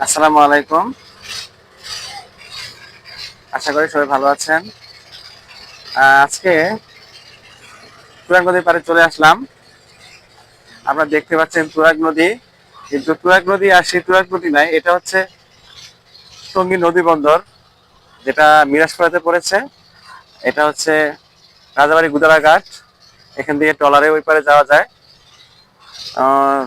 আসসালামু আলাইকুম। আশা করি সবাই ভালো আছেন। আজকে তুরাগ নদীর পাড়ে চলে আসলাম। আপনারা দেখতে পাচ্ছেন তুরাগ নদী, কিন্তু তুরাগ নদী আর সেই তুরাগ নদী নাই, এটা হচ্ছে টঙ্গী নদী বন্দর, যেটা মিরাজপুরাতে পড়েছে। এটা হচ্ছে রাজাবাড়ি গুদারা ঘাট। এখান থেকে ট্রলারে ওই পারে যাওয়া যায়। আহ,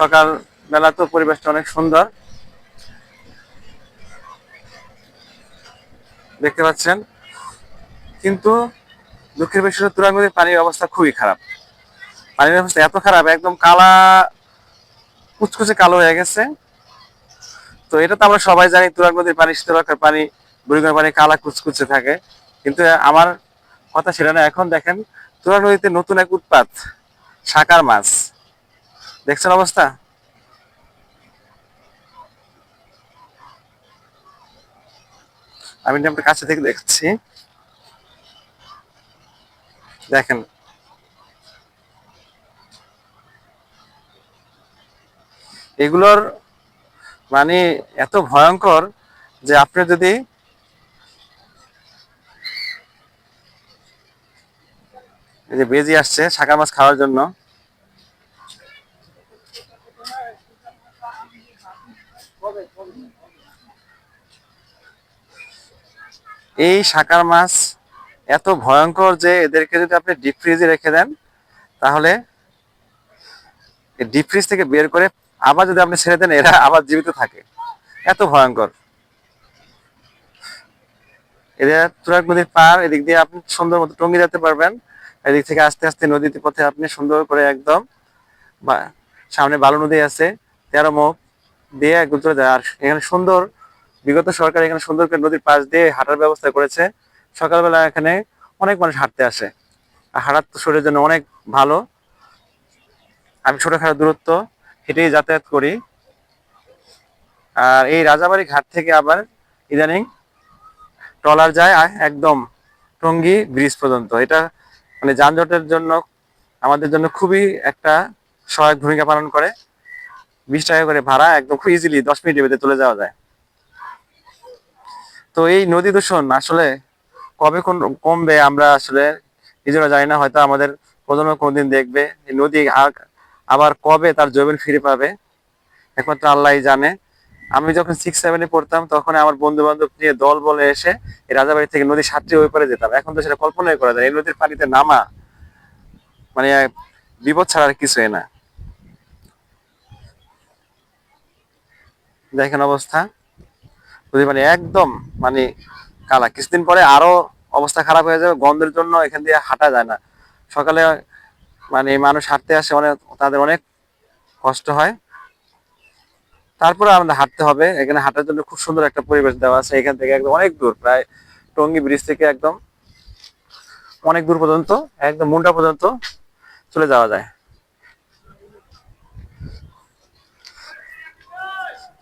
সকাল বেলা তো পরিবেশটা অনেক সুন্দর দেখতে পাচ্ছেন, কিন্তু দুঃখের বিষয় হলো তুরাগ নদীর পানির অবস্থা খুবই খারাপ। পানির অবস্থা এত খারাপ, একদম কালা, কুচকুচে কালো হয়ে গেছে। তো এটা তো আমরা সবাই জানি, তুরাগ নদীর পানি, শীতলক্ষার পানি, বুড়িগঙ্গার পানি কালা কুচকুচে থাকে। কিন্তু আমার কথা ছিল না। এখন দেখেন তুরাগ নদীতে নতুন এক উৎপাত, সাকার মাছ। দেখছেন অবস্থা? আমি আপনার কাছে থেকে দেখছি, দেখেন এগুলোর মানে এত ভয়ঙ্কর যে আপনি যদি এই যে বেজি আসছে সাকার মাছ খাওয়ার জন্য, এই সাকার মাছ এত ভয়ঙ্কর যে এদেরকে যদি আপনি ডিপ ফ্রিজে রেখে দেন, তাহলে ডিপ ফ্রিজ থেকে বের করে আবার যদি আপনি ছেড়ে দেন, এরা আবার জীবিত থাকে। এত ভয়ঙ্কর। এদের তুরাগ নদীর পার, এদিক দিয়ে আপনি সুন্দর মতো টঙ্গী যেতে পারবেন। এদিক থেকে আস্তে আস্তে নদীতে পথে আপনি সুন্দর করে একদম সামনে বালু নদী আছে, 13 মুখ দিয়ে একদম চলে যায়। আর এখানে সুন্দর, বিগত সরকার এখানে সুন্দর করে নদীর পাশ দিয়ে হাঁটার ব্যবস্থা করেছে। সকালবেলা এখানে অনেক মানুষ হাঁটতে আসে, আর হাঁটার তো শরীরের জন্য অনেক ভালো। আমি ছোটখাটো দূরত্ব হেঁটেই যাতায়াত করি। আর এই রাজাবাড়ি ঘাট থেকে আবার ইদানিং ট্রলার যায় একদম টঙ্গী ব্রিজ পর্যন্ত। এটা মানে যানজটের জন্য, আমাদের জন্য খুবই একটা সহায়ক ভূমিকা পালন করে। 20 টাকা করে ভাড়া, একদম খুব ইজিলি 10 মিনিটের ভিতরে চলে যাওয়া যায়। তো এই নদী দূষণ আসলে কবে কমবে আমরা আসলে নিজেরা জানি না। হয়তো আমাদের প্রজন্ম কোনদিন দেখবে এই নদী আবার কবে তার জৈবন ফিরে পাবে, একমাত্র আল্লাহই জানে। আমি যখন 6-7-এ পড়তাম, তখন আমার বন্ধু বান্ধব নিয়ে দল বলে এসে এই রাজাবাড়ি থেকে নদী সাঁতরে ওই পারে যেতাম। এখন তো সেটা কল্পনাই করা যায়। এই নদীর পানিতে নামা মানে বিপদ ছাড়া আর কিছুই না। দেখেন অবস্থা, নদীর পানি একদম মানে কালা। কিছুদিন পরে আরো অবস্থা খারাপ হয়ে যাবে, গন্ধের জন্য এখান দিয়ে হাঁটা যায় না। সকালে মানে মানুষ হাঁটতে আসে, অনেক তাদের অনেক কষ্ট হয়। তারপরে আমাদের হাঁটতে হবে। এখানে হাঁটার জন্য খুব সুন্দর একটা পরিবেশ দেওয়া আছে। এখান থেকে একদম অনেক দূর, প্রায় টঙ্গী ব্রিজ থেকে একদম অনেক দূর পর্যন্ত, একদম মুন্ডা পর্যন্ত চলে যাওয়া যায়।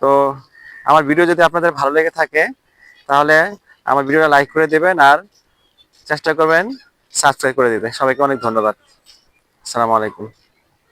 তো আমার ভিডিও যদি আপনাদের ভালো লেগে থাকে, তাহলে আমার ভিডিওটা লাইক করে দেবেন, আর চেষ্টা করবেন সাবস্ক্রাইব করে দিতে। সবাইকে অনেক ধন্যবাদ। আসসালামু আলাইকুম।